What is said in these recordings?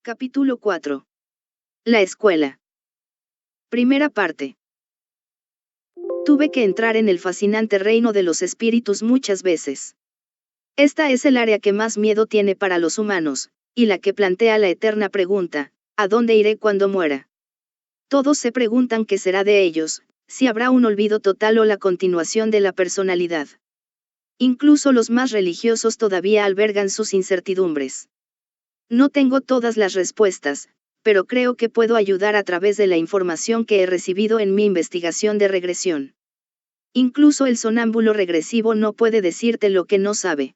Capítulo 4. La escuela. Primera parte. Tuve que entrar en el fascinante reino de los espíritus muchas veces. Esta es el área que más miedo tiene para los humanos, y la que plantea la eterna pregunta, ¿a dónde iré cuando muera? Todos se preguntan qué será de ellos, si habrá un olvido total o la continuación de la personalidad. Incluso los más religiosos todavía albergan sus incertidumbres. No tengo todas las respuestas, pero creo que puedo ayudar a través de la información que he recibido en mi investigación de regresión. Incluso el sonámbulo regresivo no puede decirte lo que no sabe.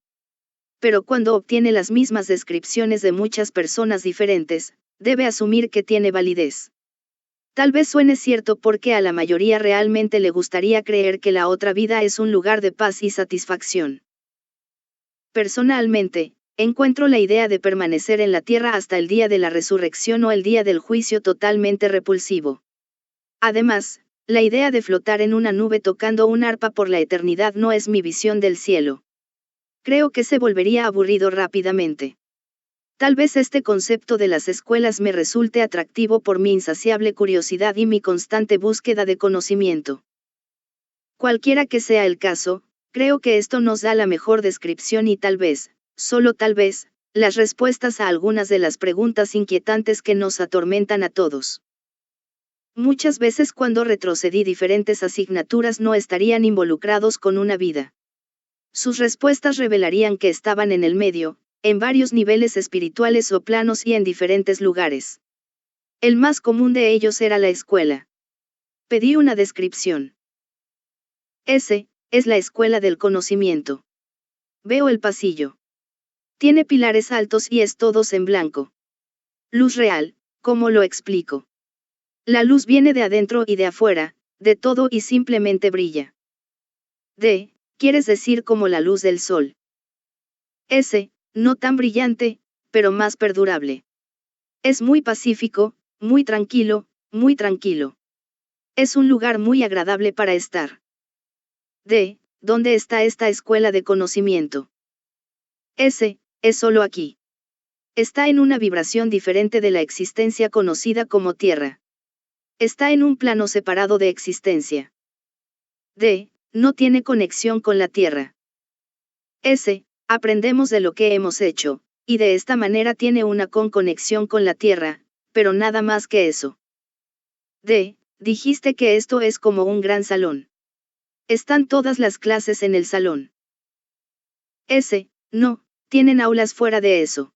Pero cuando obtiene las mismas descripciones de muchas personas diferentes, debe asumir que tiene validez. Tal vez suene cierto porque a la mayoría realmente le gustaría creer que la otra vida es un lugar de paz y satisfacción. Personalmente, encuentro la idea de permanecer en la tierra hasta el día de la resurrección o el día del juicio totalmente repulsivo. Además, la idea de flotar en una nube tocando un arpa por la eternidad no es mi visión del cielo. Creo que se volvería aburrido rápidamente. Tal vez este concepto de las escuelas me resulte atractivo por mi insaciable curiosidad y mi constante búsqueda de conocimiento. Cualquiera que sea el caso, creo que esto nos da la mejor descripción y tal vez, solo tal vez, las respuestas a algunas de las preguntas inquietantes que nos atormentan a todos. Muchas veces cuando retrocedí diferentes asignaturas no estarían involucrados con una vida. Sus respuestas revelarían que estaban en el medio, en varios niveles espirituales o planos y en diferentes lugares. El más común de ellos era la escuela. Pedí una descripción. Ese, es la escuela del conocimiento. Veo el pasillo. Tiene pilares altos y es todos en blanco. Luz real, ¿cómo lo explico? La luz viene de adentro y de afuera, de todo y simplemente brilla. ¿Quieres decir como la luz del sol? Ese, no tan brillante, pero más perdurable. Es muy pacífico, muy tranquilo, muy tranquilo. Es un lugar muy agradable para estar. ¿Dónde está esta escuela de conocimiento? Ese, es solo aquí. Está en una vibración diferente de la existencia conocida como Tierra. Está en un plano separado de existencia. No tiene conexión con la Tierra. Aprendemos de lo que hemos hecho, y de esta manera tiene una conexión con la Tierra, pero nada más que eso. Dijiste que esto es como un gran salón. Están todas las clases en el salón. No, tienen aulas fuera de eso.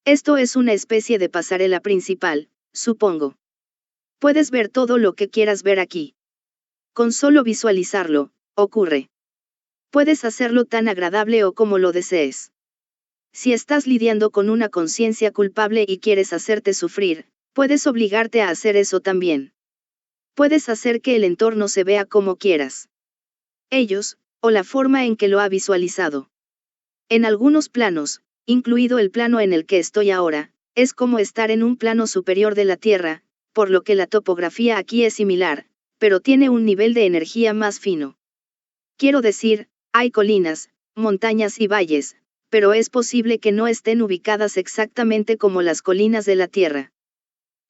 Esto es una especie de pasarela principal, supongo. Puedes ver todo lo que quieras ver aquí. Con solo visualizarlo, ocurre. Puedes hacerlo tan agradable o como lo desees. Si estás lidiando con una conciencia culpable y quieres hacerte sufrir, puedes obligarte a hacer eso también. Puedes hacer que el entorno se vea como quieras. Ellos, o la forma en que lo ha visualizado. En algunos planos, incluido el plano en el que estoy ahora, es como estar en un plano superior de la Tierra, por lo que la topografía aquí es similar, pero tiene un nivel de energía más fino. Quiero decir, hay colinas, montañas y valles, pero es posible que no estén ubicadas exactamente como las colinas de la Tierra.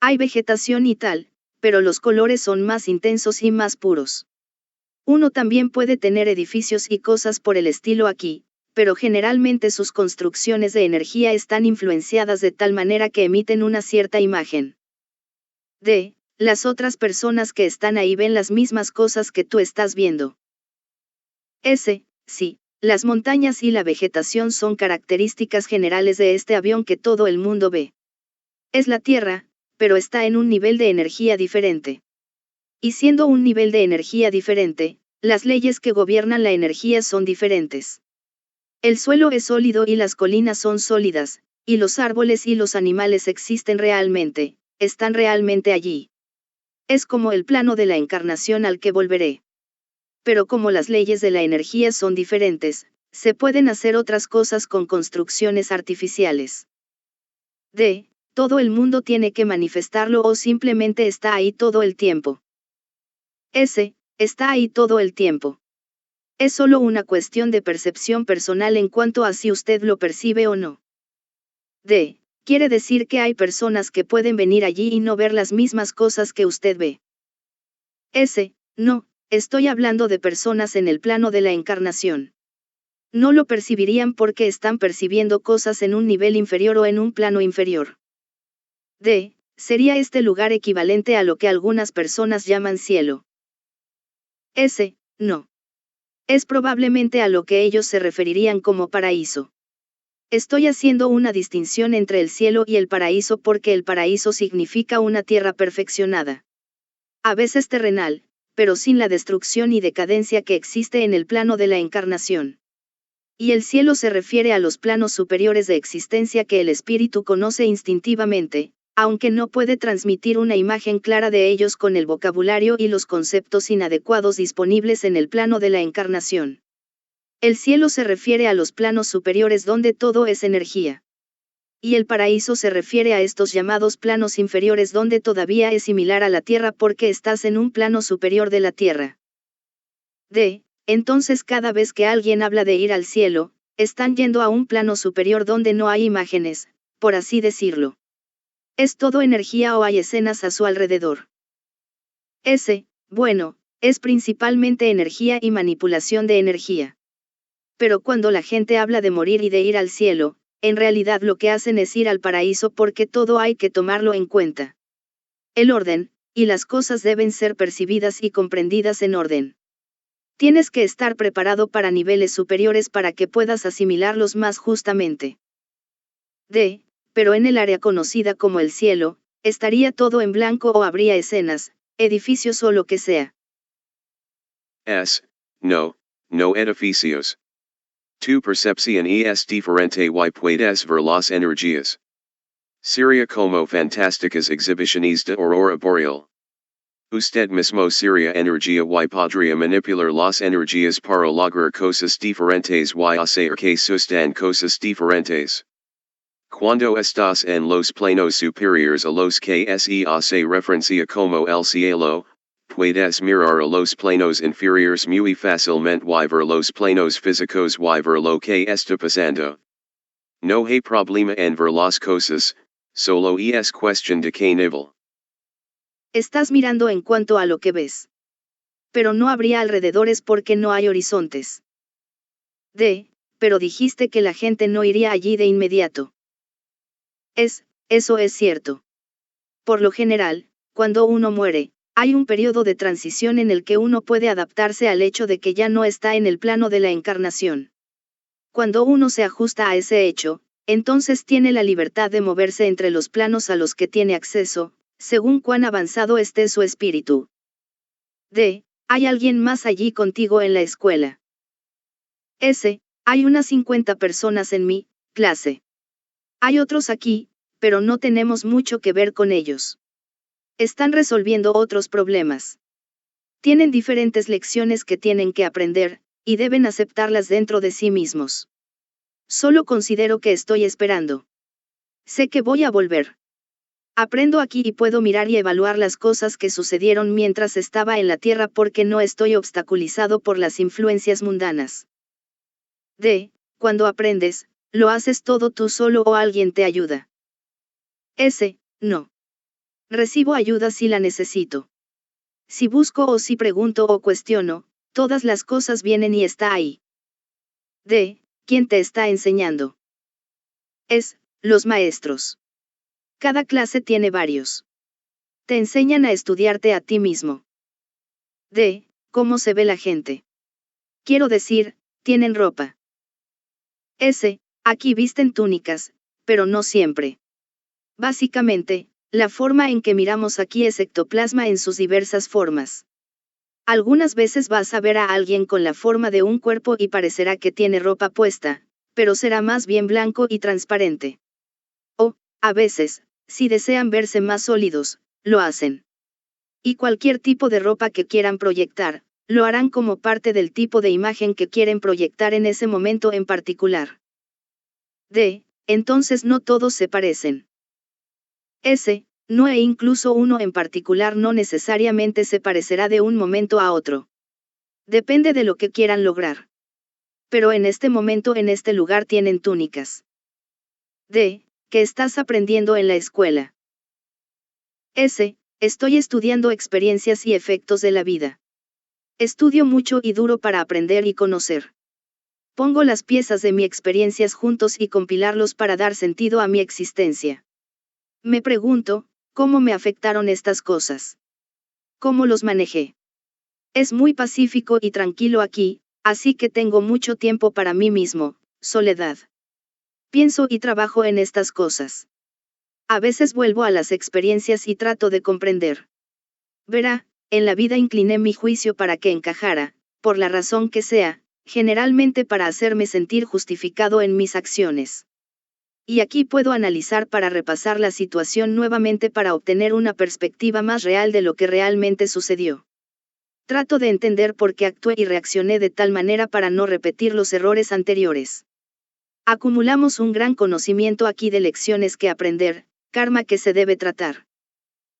Hay vegetación y tal, pero los colores son más intensos y más puros. Uno también puede tener edificios y cosas por el estilo aquí, pero generalmente sus construcciones de energía están influenciadas de tal manera que emiten una cierta imagen. Las otras personas que están ahí ven las mismas cosas que tú estás viendo. Sí, las montañas y la vegetación son características generales de este avión que todo el mundo ve. Es la Tierra, pero está en un nivel de energía diferente. Y siendo un nivel de energía diferente, las leyes que gobiernan la energía son diferentes. El suelo es sólido y las colinas son sólidas, y los árboles y los animales existen realmente, están realmente allí. Es como el plano de la encarnación al que volveré. Pero como las leyes de la energía son diferentes, se pueden hacer otras cosas con construcciones artificiales. Todo el mundo tiene que manifestarlo o simplemente está ahí todo el tiempo. Está ahí todo el tiempo. Es solo una cuestión de percepción personal en cuanto a si usted lo percibe o no. quiere decir que hay personas que pueden venir allí y no ver las mismas cosas que usted ve. No, estoy hablando de personas en el plano de la encarnación. No lo percibirían porque están percibiendo cosas en un nivel inferior o en un plano inferior. Sería este lugar equivalente a lo que algunas personas llaman cielo. No. Es probablemente a lo que ellos se referirían como paraíso. Estoy haciendo una distinción entre el cielo y el paraíso porque el paraíso significa una tierra perfeccionada. A veces terrenal, pero sin la destrucción y decadencia que existe en el plano de la encarnación. Y el cielo se refiere a los planos superiores de existencia que el espíritu conoce instintivamente, aunque no puede transmitir una imagen clara de ellos con el vocabulario y los conceptos inadecuados disponibles en el plano de la encarnación. El cielo se refiere a los planos superiores donde todo es energía. Y el paraíso se refiere a estos llamados planos inferiores donde todavía es similar a la tierra porque estás en un plano superior de la tierra. Entonces cada vez que alguien habla de ir al cielo, están yendo a un plano superior donde no hay imágenes, por así decirlo. Es todo energía o hay escenas a su alrededor. Bueno, es principalmente energía y manipulación de energía. Pero cuando la gente habla de morir y de ir al cielo, en realidad lo que hacen es ir al paraíso porque todo hay que tomarlo en cuenta. El orden, y las cosas deben ser percibidas y comprendidas en orden. Tienes que estar preparado para niveles superiores para que puedas asimilarlos más justamente. Pero en el área conocida como el cielo, estaría todo en blanco o habría escenas, edificios o lo que sea. No edificios. Tu percepción es diferente y puedes ver las energías. Sería como fantásticas exhibiciones de aurora boreal. Usted mismo sería energía y podría manipular las energías para lograr cosas diferentes y hacer que sucedan cosas diferentes. Cuando estás en los planos superiores a los que se hace referencia como el cielo, puedes mirar a los planos inferiores muy fácilmente y ver los planos físicos y ver lo que está pasando. No hay problema en ver las cosas, solo es cuestión de qué nivel. Estás mirando en cuanto a lo que ves. Pero no habría alrededores porque no hay horizontes. Pero dijiste que la gente no iría allí de inmediato. Eso es cierto. Por lo general, cuando uno muere, hay un periodo de transición en el que uno puede adaptarse al hecho de que ya no está en el plano de la encarnación. Cuando uno se ajusta a ese hecho, entonces tiene la libertad de moverse entre los planos a los que tiene acceso, según cuán avanzado esté su espíritu. ¿Hay alguien más allí contigo en la escuela? Hay unas 50 personas en mi clase. Hay otros aquí, pero no tenemos mucho que ver con ellos. Están resolviendo otros problemas. Tienen diferentes lecciones que tienen que aprender, y deben aceptarlas dentro de sí mismos. Solo considero que estoy esperando. Sé que voy a volver. Aprendo aquí y puedo mirar y evaluar las cosas que sucedieron mientras estaba en la tierra porque no estoy obstaculizado por las influencias mundanas. Cuando aprendes, ¿lo haces todo tú solo o alguien te ayuda? No. Recibo ayuda si la necesito. Si busco o si pregunto o cuestiono, todas las cosas vienen y está ahí. ¿Quién te está enseñando? Los maestros. Cada clase tiene varios. Te enseñan a estudiarte a ti mismo. ¿Cómo se ve la gente? Quiero decir, tienen ropa. Aquí visten túnicas, pero no siempre. Básicamente, la forma en que miramos aquí es ectoplasma en sus diversas formas. Algunas veces vas a ver a alguien con la forma de un cuerpo y parecerá que tiene ropa puesta, pero será más bien blanco y transparente. O, a veces, si desean verse más sólidos, lo hacen. Y cualquier tipo de ropa que quieran proyectar, lo harán como parte del tipo de imagen que quieren proyectar en ese momento en particular. Entonces no todos se parecen. No e incluso uno en particular no necesariamente se parecerá de un momento a otro. Depende de lo que quieran lograr. Pero en este momento en este lugar tienen túnicas. ¿qué estás aprendiendo en la escuela? S. Estoy estudiando experiencias y efectos de la vida. Estudio mucho y duro para aprender y conocer. Pongo las piezas de mis experiencias juntos y compilarlos para dar sentido a mi existencia. Me pregunto, ¿cómo me afectaron estas cosas? ¿Cómo los manejé? Es muy pacífico y tranquilo aquí, así que tengo mucho tiempo para mí mismo, soledad. Pienso y trabajo en estas cosas. A veces vuelvo a las experiencias y trato de comprender. Verá, en la vida incliné mi juicio para que encajara, por la razón que sea, generalmente para hacerme sentir justificado en mis acciones. Y aquí puedo analizar para repasar la situación nuevamente para obtener una perspectiva más real de lo que realmente sucedió. Trato de entender por qué actué y reaccioné de tal manera para no repetir los errores anteriores. Acumulamos un gran conocimiento aquí de lecciones que aprender, karma que se debe tratar.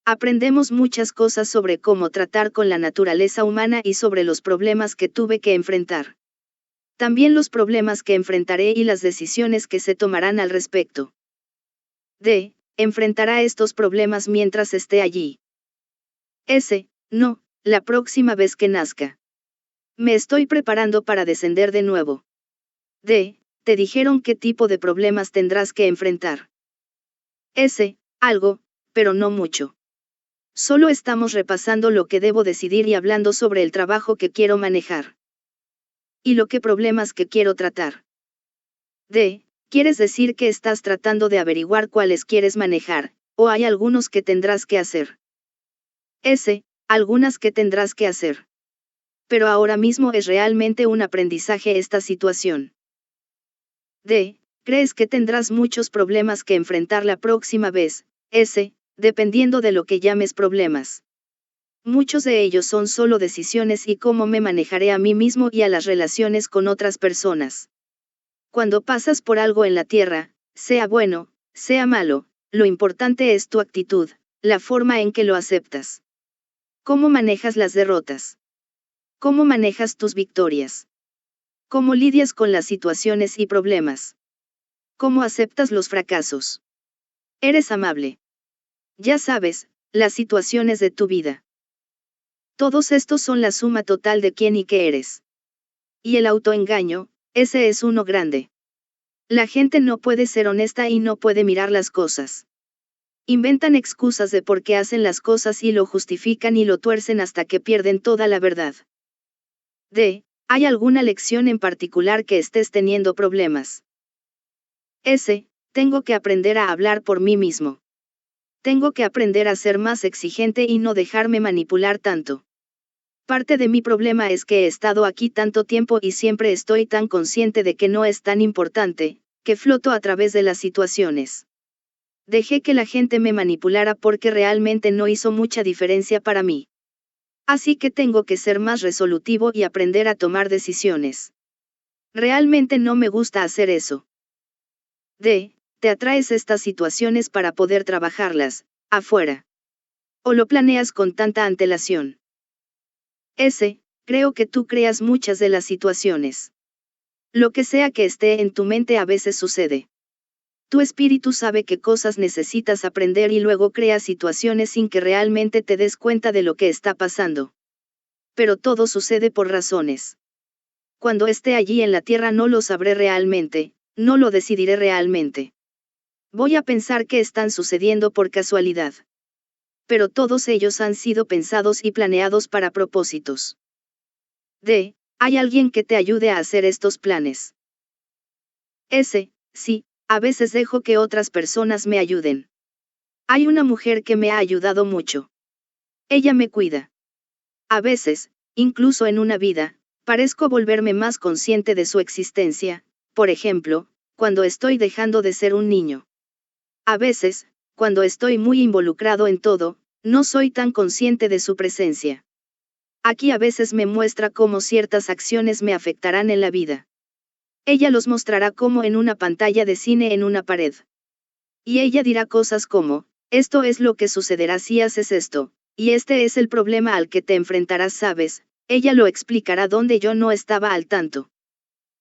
Aprendemos muchas cosas sobre cómo tratar con la naturaleza humana y sobre los problemas que tuve que enfrentar. También los problemas que enfrentaré y las decisiones que se tomarán al respecto. D. Enfrentará estos problemas mientras esté allí. S. No, la próxima vez que nazca. Me estoy preparando para descender de nuevo. D. ¿Te dijeron qué tipo de problemas tendrás que enfrentar? S. Algo, pero no mucho. Solo estamos repasando lo que debo decidir y hablando sobre el trabajo que quiero manejar. ¿Y lo que problemas que quiero tratar? D. ¿Quieres decir que estás tratando de averiguar cuáles quieres manejar, o hay algunos que tendrás que hacer? S. Algunas que tendrás que hacer. Pero ahora mismo es realmente un aprendizaje esta situación. D. ¿Crees que tendrás muchos problemas que enfrentar la próxima vez? S. Dependiendo de lo que llames problemas. Muchos de ellos son solo decisiones y cómo me manejaré a mí mismo y a las relaciones con otras personas. Cuando pasas por algo en la tierra, sea bueno, sea malo, lo importante es tu actitud, la forma en que lo aceptas. ¿Cómo manejas las derrotas? ¿Cómo manejas tus victorias? ¿Cómo lidias con las situaciones y problemas? ¿Cómo aceptas los fracasos? ¿Eres amable? Ya sabes, las situaciones de tu vida. Todos estos son la suma total de quién y qué eres. Y el autoengaño, ese es uno grande. La gente no puede ser honesta y no puede mirar las cosas. Inventan excusas de por qué hacen las cosas y lo justifican y lo tuercen hasta que pierden toda la verdad. D. ¿Hay alguna lección en particular que estés teniendo problemas? S. Tengo que aprender a hablar por mí mismo. Tengo que aprender a ser más exigente y no dejarme manipular tanto. Parte de mi problema es que he estado aquí tanto tiempo y siempre estoy tan consciente de que no es tan importante, que floto a través de las situaciones. Dejé que la gente me manipulara porque realmente no hizo mucha diferencia para mí. Así que tengo que ser más resolutivo y aprender a tomar decisiones. Realmente no me gusta hacer eso. D. ¿Te atraes estas situaciones para poder trabajarlas, afuera? ¿O lo planeas con tanta antelación? S. Creo que tú creas muchas de las situaciones. Lo que sea que esté en tu mente a veces sucede. Tu espíritu sabe qué cosas necesitas aprender y luego crea situaciones sin que realmente te des cuenta de lo que está pasando. Pero todo sucede por razones. Cuando esté allí en la tierra no lo sabré realmente, no lo decidiré realmente. Voy a pensar que están sucediendo por casualidad. Pero todos ellos han sido pensados y planeados para propósitos. D. ¿Hay alguien que te ayude a hacer estos planes? S. Sí, a veces dejo que otras personas me ayuden. Hay una mujer que me ha ayudado mucho. Ella me cuida. A veces, incluso en una vida, parezco volverme más consciente de su existencia, por ejemplo, cuando estoy dejando de ser un niño. A veces, cuando estoy muy involucrado en todo, no soy tan consciente de su presencia. Aquí a veces me muestra cómo ciertas acciones me afectarán en la vida. Ella los mostrará como en una pantalla de cine en una pared. Y ella dirá cosas como, esto es lo que sucederá si haces esto, y este es el problema al que te enfrentarás, ¿sabes? Ella lo explicará donde yo no estaba al tanto.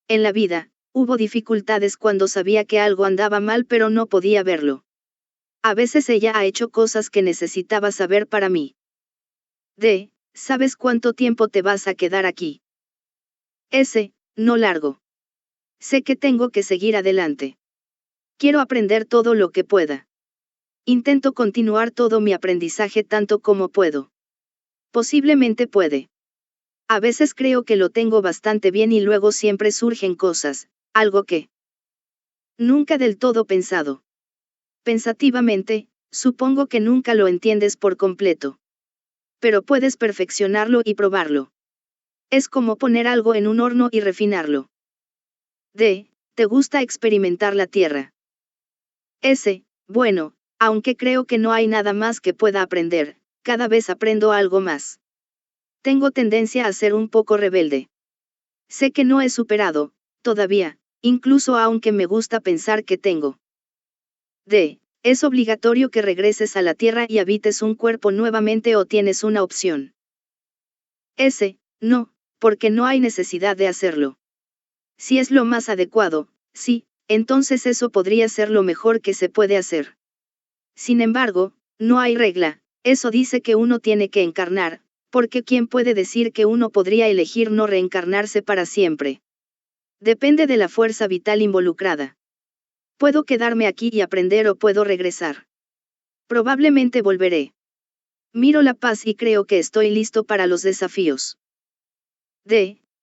En la vida, Hubo dificultades cuando sabía que algo andaba mal pero no podía verlo. A veces ella ha hecho cosas que necesitaba saber para mí. ¿Sabes cuánto tiempo te vas a quedar aquí? No largo. Sé que tengo que seguir adelante. Quiero aprender todo lo que pueda. Intento continuar todo mi aprendizaje tanto como puedo. Posiblemente puede. A veces creo que lo tengo bastante bien y luego siempre surgen cosas, algo que nunca del todo pensado. Pensativamente, supongo que nunca lo entiendes por completo. Pero puedes perfeccionarlo y probarlo. Es como poner algo en un horno y refinarlo. ¿Te gusta experimentar la tierra? Bueno, aunque creo que no hay nada más que pueda aprender, cada vez aprendo algo más. Tengo tendencia a ser un poco rebelde. Sé que no he superado, todavía, incluso aunque me gusta pensar que tengo. ¿Es obligatorio que regreses a la Tierra y habites un cuerpo nuevamente o tienes una opción? No, porque no hay necesidad de hacerlo. Si es lo más adecuado, sí, entonces eso podría ser lo mejor que se puede hacer. Sin embargo, no hay regla, eso dice que uno tiene que encarnar, porque ¿quién puede decir que uno podría elegir no reencarnarse para siempre? Depende de la fuerza vital involucrada. Puedo quedarme aquí y aprender o puedo regresar. Probablemente volveré. Miro la paz y creo que estoy listo para los desafíos.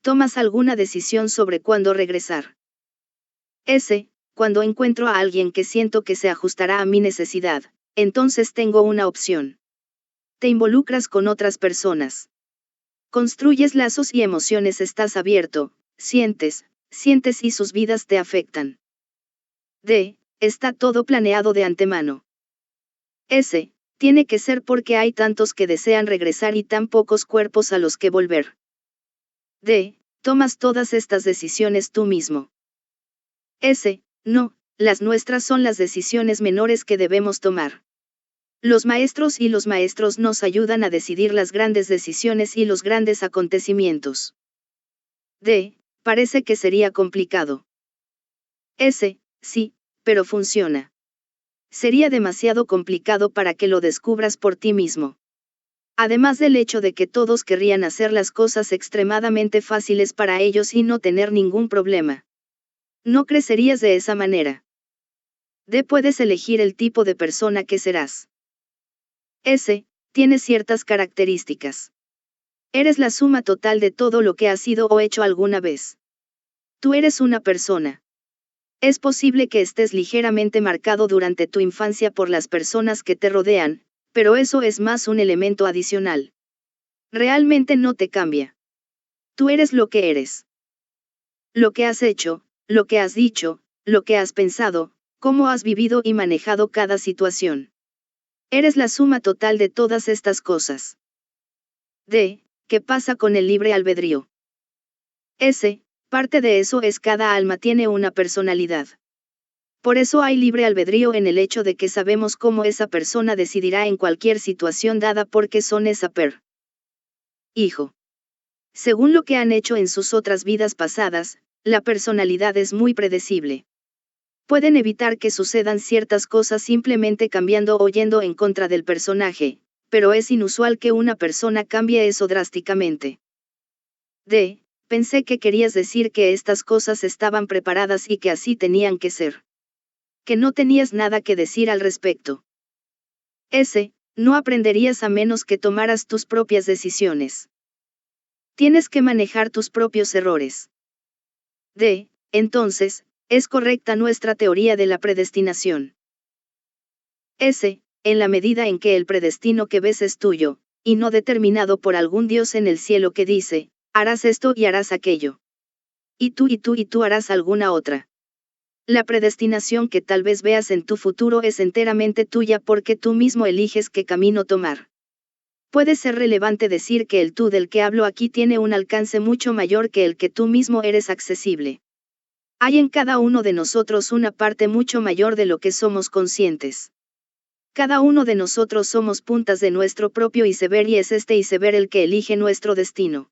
¿Tomas alguna decisión sobre cuándo regresar? Cuando encuentro a alguien que siento que se ajustará a mi necesidad, entonces tengo una opción. Te involucras con otras personas. Construyes lazos y emociones, estás abierto, sientes y sus vidas te afectan. Está todo planeado de antemano. Tiene que ser porque hay tantos que desean regresar y tan pocos cuerpos a los que volver. Tomas todas estas decisiones tú mismo. No, las nuestras son las decisiones menores que debemos tomar. Los maestros y los maestros nos ayudan a decidir las grandes decisiones y los grandes acontecimientos. Parece que sería complicado. Sí, pero funciona. Sería demasiado complicado para que lo descubras por ti mismo. Además del hecho de que todos querrían hacer las cosas extremadamente fáciles para ellos y no tener ningún problema. No crecerías de esa manera. Puedes elegir el tipo de persona que serás. Tiene ciertas características. Eres la suma total de todo lo que has sido o hecho alguna vez. Tú eres una persona. Es posible que estés ligeramente marcado durante tu infancia por las personas que te rodean, pero eso es más un elemento adicional. Realmente no te cambia. Tú eres lo que eres. Lo que has hecho, lo que has dicho, lo que has pensado, cómo has vivido y manejado cada situación. Eres la suma total de todas estas cosas. ¿Qué pasa con el libre albedrío? Parte de eso es cada alma tiene una personalidad. Por eso hay libre albedrío en el hecho de que sabemos cómo esa persona decidirá en cualquier situación dada porque son esa hijo. Según lo que han hecho en sus otras vidas pasadas, la personalidad es muy predecible. Pueden evitar que sucedan ciertas cosas simplemente cambiando o yendo en contra del personaje, pero es inusual que una persona cambie eso drásticamente. Pensé que querías decir que estas cosas estaban preparadas y que así tenían que ser. Que no tenías nada que decir al respecto. No aprenderías a menos que tomaras tus propias decisiones. Tienes que manejar tus propios errores. Entonces, ¿es correcta nuestra teoría de la predestinación? En la medida en que el predestino que ves es tuyo, y no determinado por algún Dios en el cielo que dice, harás esto y harás aquello. Y tú harás alguna otra. La predestinación que tal vez veas en tu futuro es enteramente tuya porque tú mismo eliges qué camino tomar. Puede ser relevante decir que el tú del que hablo aquí tiene un alcance mucho mayor que el que tú mismo eres accesible. Hay en cada uno de nosotros una parte mucho mayor de lo que somos conscientes. Cada uno de nosotros somos puntas de nuestro propio iceberg y es este iceberg el que elige nuestro destino.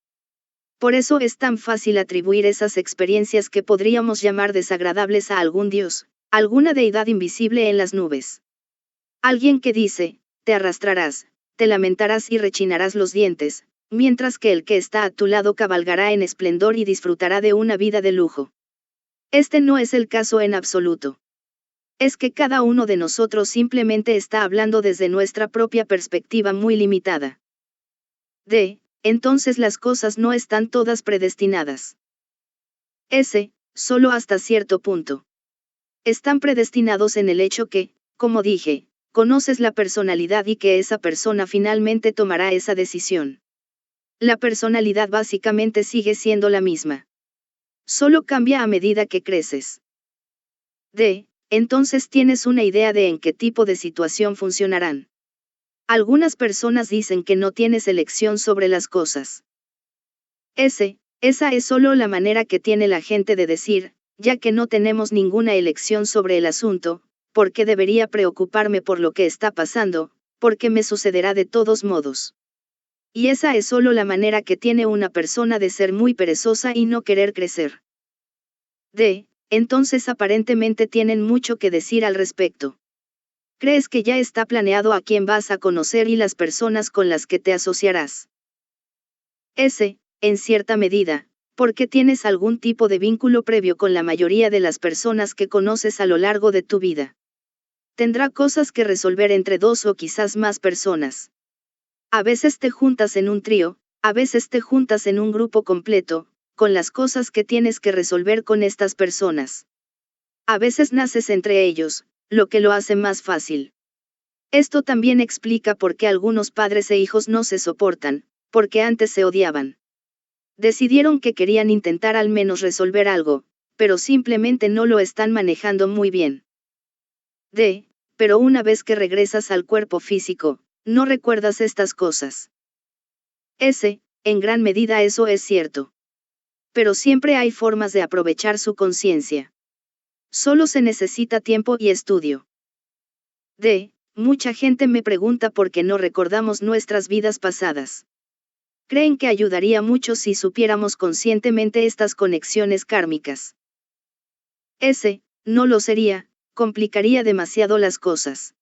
Por eso es tan fácil atribuir esas experiencias que podríamos llamar desagradables a algún dios, alguna deidad invisible en las nubes. Alguien que dice, te arrastrarás, te lamentarás y rechinarás los dientes, mientras que el que está a tu lado cabalgará en esplendor y disfrutará de una vida de lujo. Este no es el caso en absoluto. Es que cada uno de nosotros simplemente está hablando desde nuestra propia perspectiva muy limitada. Entonces las cosas no están todas predestinadas. Solo hasta cierto punto. Están predestinados en el hecho que, como dije, conoces la personalidad y que esa persona finalmente tomará esa decisión. La personalidad básicamente sigue siendo la misma. Solo cambia a medida que creces. Entonces tienes una idea de en qué tipo de situación funcionarán. Algunas personas dicen que no tienes elección sobre las cosas. Esa es solo la manera que tiene la gente de decir, ya que no tenemos ninguna elección sobre el asunto, ¿por qué debería preocuparme por lo que está pasando? Porque me sucederá de todos modos. Y esa es solo la manera que tiene una persona de ser muy perezosa y no querer crecer. Entonces aparentemente tienen mucho que decir al respecto. ¿Crees que ya está planeado a quién vas a conocer y las personas con las que te asociarás? En cierta medida, porque tienes algún tipo de vínculo previo con la mayoría de las personas que conoces a lo largo de tu vida. Tendrá cosas que resolver entre dos o quizás más personas. A veces te juntas en un trío, a veces te juntas en un grupo completo, con las cosas que tienes que resolver con estas personas. A veces naces entre ellos, lo que lo hace más fácil. Esto también explica por qué algunos padres e hijos no se soportan, porque antes se odiaban. Decidieron que querían intentar al menos resolver algo, pero simplemente no lo están manejando muy bien. Pero una vez que regresas al cuerpo físico, no recuerdas estas cosas. En gran medida eso es cierto. Pero siempre hay formas de aprovechar su conciencia. Solo se necesita tiempo y estudio. Mucha gente me pregunta por qué no recordamos nuestras vidas pasadas. Creen que ayudaría mucho si supiéramos conscientemente estas conexiones kármicas. No lo sería, complicaría demasiado las cosas.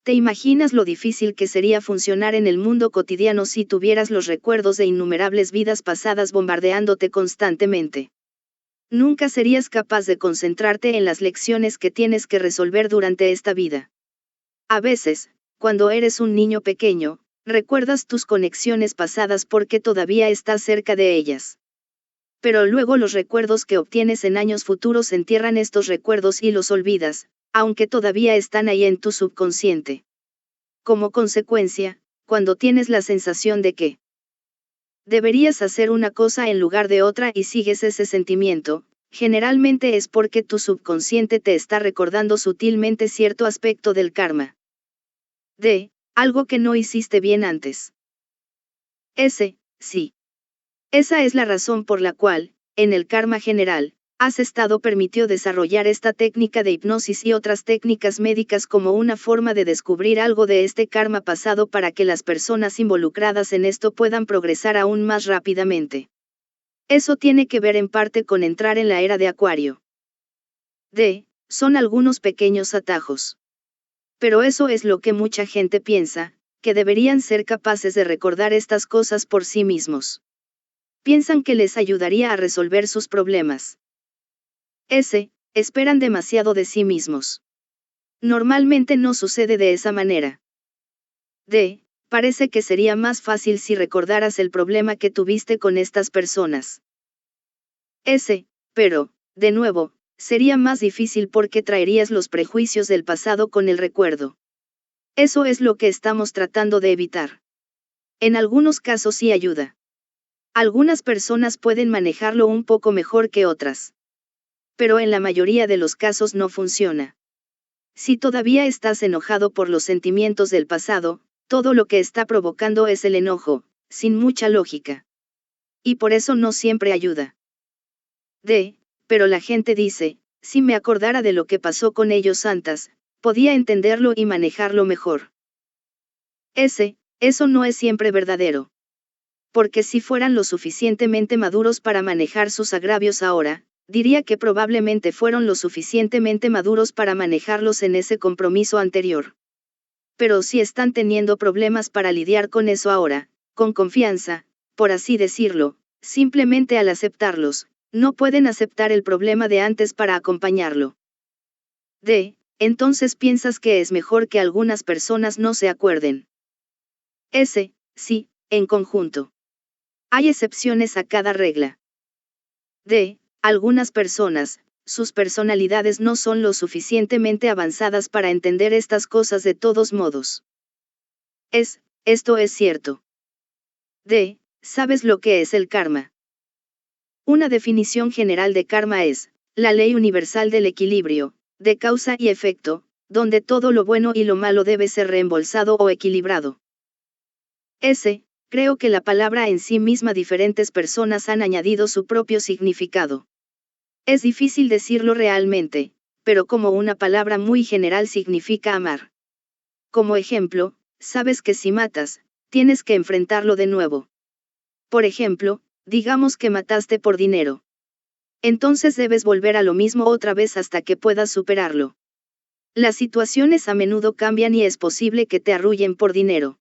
¿Te imaginas lo difícil que sería funcionar en el mundo cotidiano si tuvieras los recuerdos de innumerables vidas pasadas bombardeándote constantemente? Nunca serías capaz de concentrarte en las lecciones que tienes que resolver durante esta vida. A veces, cuando eres un niño pequeño, recuerdas tus conexiones pasadas porque todavía estás cerca de ellas. Pero luego los recuerdos que obtienes en años futuros entierran estos recuerdos y los olvidas, aunque todavía están ahí en tu subconsciente. Como consecuencia, cuando tienes la sensación de que deberías hacer una cosa en lugar de otra y sigues ese sentimiento, generalmente es porque tu subconsciente te está recordando sutilmente cierto aspecto del karma. Algo que no hiciste bien antes. Sí. Esa es la razón por la cual, en el karma general, has estado permitido desarrollar esta técnica de hipnosis y otras técnicas médicas como una forma de descubrir algo de este karma pasado para que las personas involucradas en esto puedan progresar aún más rápidamente. Eso tiene que ver en parte con entrar en la era de Acuario. Son algunos pequeños atajos. Pero eso es lo que mucha gente piensa, que deberían ser capaces de recordar estas cosas por sí mismos. Piensan que les ayudaría a resolver sus problemas. Esperan demasiado de sí mismos. Normalmente no sucede de esa manera. Parece que sería más fácil si recordaras el problema que tuviste con estas personas. Pero, de nuevo, sería más difícil porque traerías los prejuicios del pasado con el recuerdo. Eso es lo que estamos tratando de evitar. En algunos casos sí ayuda. Algunas personas pueden manejarlo un poco mejor que otras. Pero en la mayoría de los casos no funciona. Si todavía estás enojado por los sentimientos del pasado, todo lo que está provocando es el enojo, sin mucha lógica. Y por eso no siempre ayuda. Pero la gente dice, si me acordara de lo que pasó con ellos antes, podía entenderlo y manejarlo mejor. Eso no es siempre verdadero. porque si fueran lo suficientemente maduros para manejar sus agravios ahora, diría que probablemente fueron lo suficientemente maduros para manejarlos en ese compromiso anterior. Pero si están teniendo problemas para lidiar con eso ahora, con confianza, por así decirlo, simplemente al aceptarlos, no pueden aceptar el problema de antes para acompañarlo. Entonces piensas que es mejor que algunas personas no se acuerden. Sí, en conjunto. Hay excepciones a cada regla. Algunas personas, sus personalidades no son lo suficientemente avanzadas para entender estas cosas de todos modos. Esto es cierto. ¿Sabes lo que es el karma? Una definición general de karma es, la ley universal del equilibrio, de causa y efecto, donde todo lo bueno y lo malo debe ser reembolsado o equilibrado. Creo que la palabra en sí misma diferentes personas han añadido su propio significado. Es difícil decirlo realmente, pero como una palabra muy general significa amar. Como ejemplo, sabes que si matas, tienes que enfrentarlo de nuevo. Por ejemplo, digamos que mataste por dinero. Entonces debes volver a lo mismo otra vez hasta que puedas superarlo. Las situaciones a menudo cambian y es posible que te arrullen por dinero.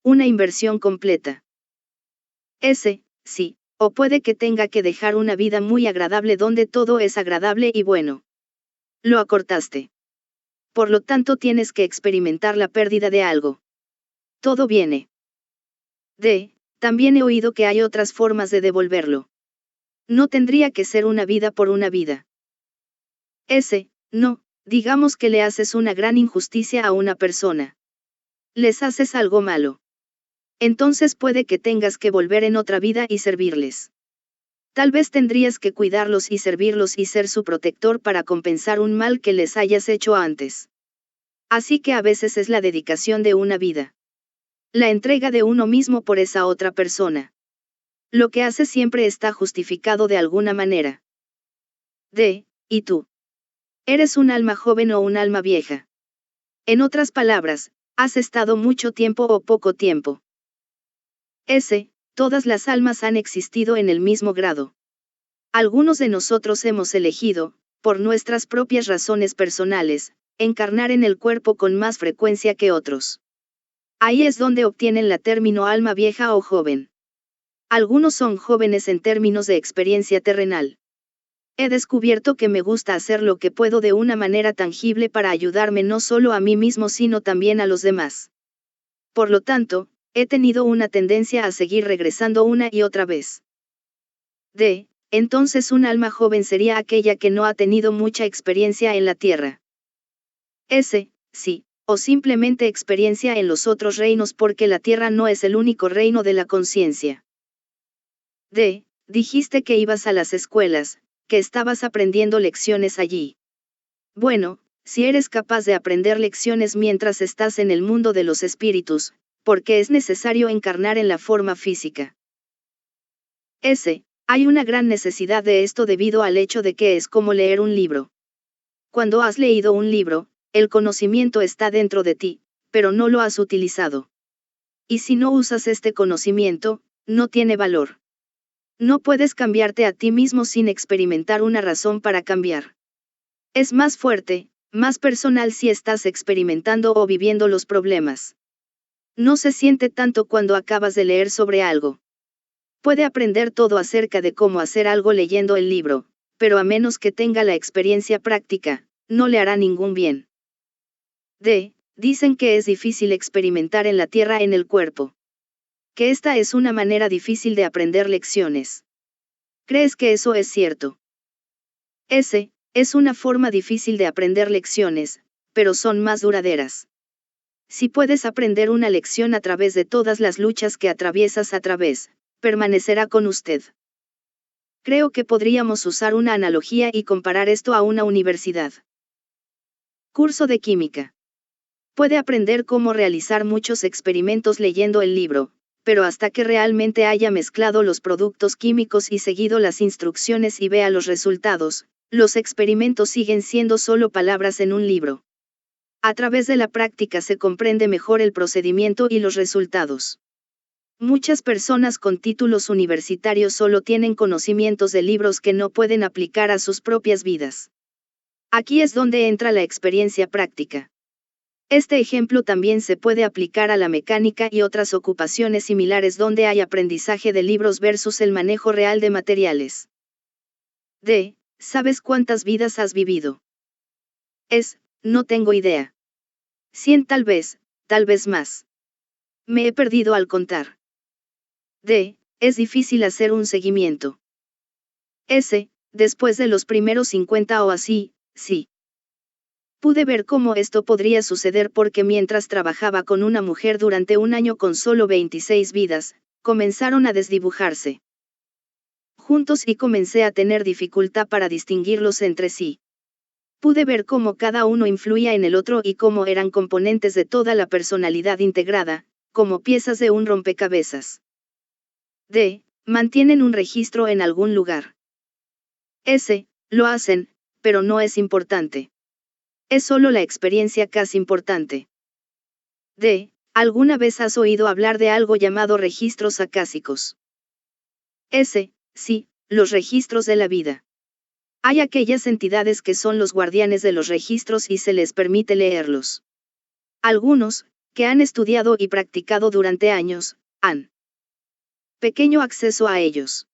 Una inversión completa. Sí, o puede que tenga que dejar una vida muy agradable donde todo es agradable y bueno. Lo acortaste. Por lo tanto tienes que experimentar la pérdida de algo. Todo viene. También he oído que hay otras formas de devolverlo. No tendría que ser una vida por una vida. No, digamos que le haces una gran injusticia a una persona. Les haces algo malo. Entonces puede que tengas que volver en otra vida y servirles. Tal vez tendrías que cuidarlos y servirlos y ser su protector para compensar un mal que les hayas hecho antes. Así que a veces es la dedicación de una vida. La entrega de uno mismo por esa otra persona. Lo que hace siempre está justificado de alguna manera. ¿Y tú? ¿Eres un alma joven o un alma vieja? En otras palabras, ¿has estado mucho tiempo o poco tiempo? Todas las almas han existido en el mismo grado. Algunos de nosotros hemos elegido, por nuestras propias razones personales, encarnar en el cuerpo con más frecuencia que otros. Ahí es donde obtienen la término alma vieja o joven. Algunos son jóvenes en términos de experiencia terrenal. He descubierto que me gusta hacer lo que puedo de una manera tangible para ayudarme no solo a mí mismo sino también a los demás. Por lo tanto, he tenido una tendencia a seguir regresando una y otra vez. Entonces un alma joven sería aquella que no ha tenido mucha experiencia en la tierra. Sí, o simplemente experiencia en los otros reinos porque la tierra no es el único reino de la conciencia. Dijiste que ibas a las escuelas, que estabas aprendiendo lecciones allí. Bueno, si eres capaz de aprender lecciones mientras estás en el mundo de los espíritus, ¿por qué es necesario encarnar en la forma física? Hay una gran necesidad de esto debido al hecho de que es como leer un libro. Cuando has leído un libro, el conocimiento está dentro de ti, pero no lo has utilizado. Y si no usas este conocimiento, no tiene valor. No puedes cambiarte a ti mismo sin experimentar una razón para cambiar. Es más fuerte, más personal si estás experimentando o viviendo los problemas. No se siente tanto cuando acabas de leer sobre algo. Puede aprender todo acerca de cómo hacer algo leyendo el libro, pero a menos que tenga la experiencia práctica, no le hará ningún bien. Dicen que es difícil experimentar en la tierra en el cuerpo. Que esta es una manera difícil de aprender lecciones. ¿Crees que eso es cierto? Es una forma difícil de aprender lecciones, pero son más duraderas. Si puedes aprender una lección a través de todas las luchas que atraviesas permanecerá con usted. Creo que podríamos usar una analogía y comparar esto a una universidad. Curso de química. Puede aprender cómo realizar muchos experimentos leyendo el libro, pero hasta que realmente haya mezclado los productos químicos y seguido las instrucciones y vea los resultados, los experimentos siguen siendo solo palabras en un libro. A través de la práctica se comprende mejor el procedimiento y los resultados. Muchas personas con títulos universitarios solo tienen conocimientos de libros que no pueden aplicar a sus propias vidas. Aquí es donde entra la experiencia práctica. Este ejemplo también se puede aplicar a la mecánica y otras ocupaciones similares donde hay aprendizaje de libros versus el manejo real de materiales. D. ¿Sabes cuántas vidas has vivido? No tengo idea. 100 tal vez más. Me he perdido al contar. D. Es difícil hacer un seguimiento. Después de los primeros 50 o así, sí. Pude ver cómo esto podría suceder porque mientras trabajaba con una mujer durante un año con solo 26 vidas, comenzaron a desdibujarse juntos y comencé a tener dificultad para distinguirlos entre sí. Pude ver cómo cada uno influía en el otro y cómo eran componentes de toda la personalidad integrada, como piezas de un rompecabezas. D. ¿Mantienen un registro en algún lugar? Lo hacen, pero no es importante. Es solo la experiencia casi importante. D. ¿Alguna vez has oído hablar de algo llamado registros acásicos? Sí, los registros de la vida. Hay aquellas entidades que son los guardianes de los registros y se les permite leerlos. Algunos, que han estudiado y practicado durante años, han pequeño acceso a ellos.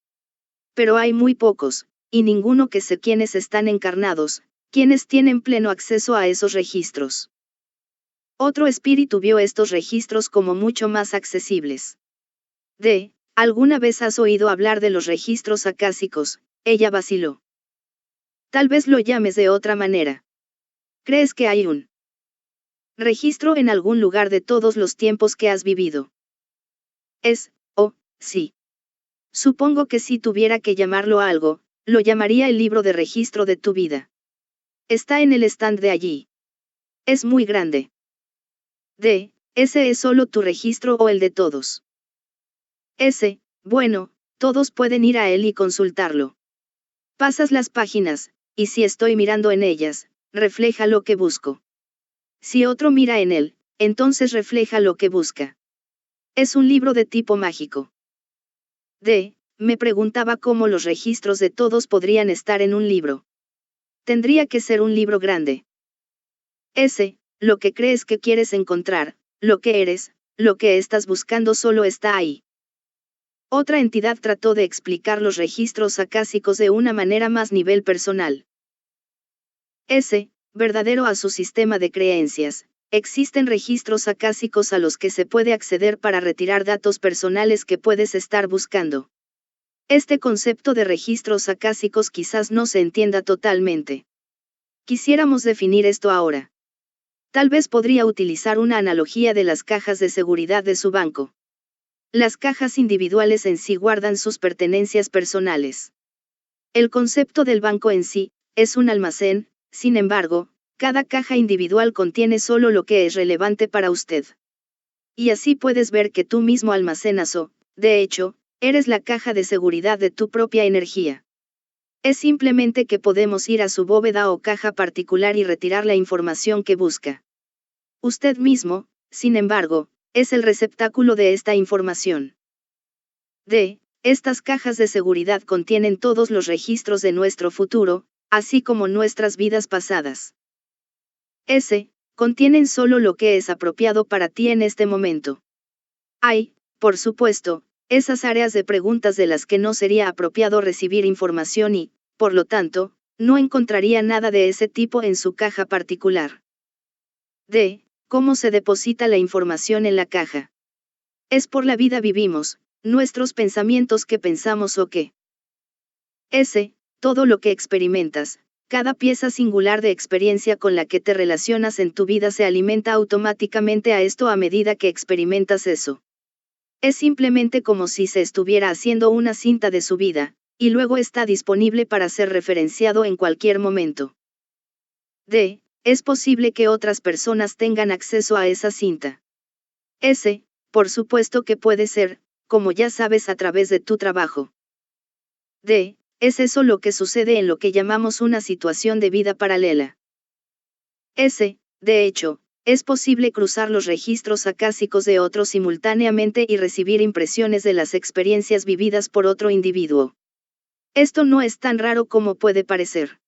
Pero hay muy pocos, y ninguno que sé quienes están encarnados, quienes tienen pleno acceso a esos registros. Otro espíritu vio estos registros como mucho más accesibles. D. ¿Alguna vez has oído hablar de los registros acásicos? Ella vaciló. Tal vez lo llames de otra manera. ¿Crees que hay un registro en algún lugar de todos los tiempos que has vivido? Sí. Supongo que si tuviera que llamarlo algo, lo llamaría el libro de registro de tu vida. Está en el stand de allí. Es muy grande. D. ¿Ese es solo tu registro o el de todos? Bueno, todos pueden ir a él y consultarlo. Pasas las páginas, y si estoy mirando en ellas, refleja lo que busco. Si otro mira en él, entonces refleja lo que busca. Es un libro de tipo mágico. D. Me preguntaba cómo los registros de todos podrían estar en un libro. Tendría que ser un libro grande. Lo que crees que quieres encontrar, lo que eres, lo que estás buscando solo está ahí. Otra entidad trató de explicar los registros acásicos de una manera más nivel personal. Verdadero a su sistema de creencias, existen registros acásicos a los que se puede acceder para retirar datos personales que puedes estar buscando. Este concepto de registros acásicos quizás no se entienda totalmente. Quisiéramos definir esto ahora. Tal vez podría utilizar una analogía de las cajas de seguridad de su banco. Las cajas individuales en sí guardan sus pertenencias personales. El concepto del banco en sí, es un almacén, sin embargo, cada caja individual contiene solo lo que es relevante para usted. Y así puedes ver que tú mismo almacenas de hecho, eres la caja de seguridad de tu propia energía. Es simplemente que podemos ir a su bóveda o caja particular y retirar la información que busca. Usted mismo, sin embargo, es el receptáculo de esta información. D. Estas cajas de seguridad contienen todos los registros de nuestro futuro, así como nuestras vidas pasadas. Contienen solo lo que es apropiado para ti en este momento. Hay, por supuesto, esas áreas de preguntas de las que no sería apropiado recibir información y, por lo tanto, no encontraría nada de ese tipo en su caja particular. D. ¿Cómo se deposita la información en la caja? Es por la vida vivimos, nuestros pensamientos que pensamos o qué. Todo lo que experimentas, cada pieza singular de experiencia con la que te relacionas en tu vida se alimenta automáticamente a esto a medida que experimentas eso. Es simplemente como si se estuviera haciendo una cinta de su vida, y luego está disponible para ser referenciado en cualquier momento. D. Es posible que otras personas tengan acceso a esa cinta. Por supuesto que puede ser, como ya sabes a través de tu trabajo. D. Es eso lo que sucede en lo que llamamos una situación de vida paralela. De hecho, Es posible cruzar los registros acásicos de otros simultáneamente y recibir impresiones de las experiencias vividas por otro individuo. Esto no es tan raro como puede parecer.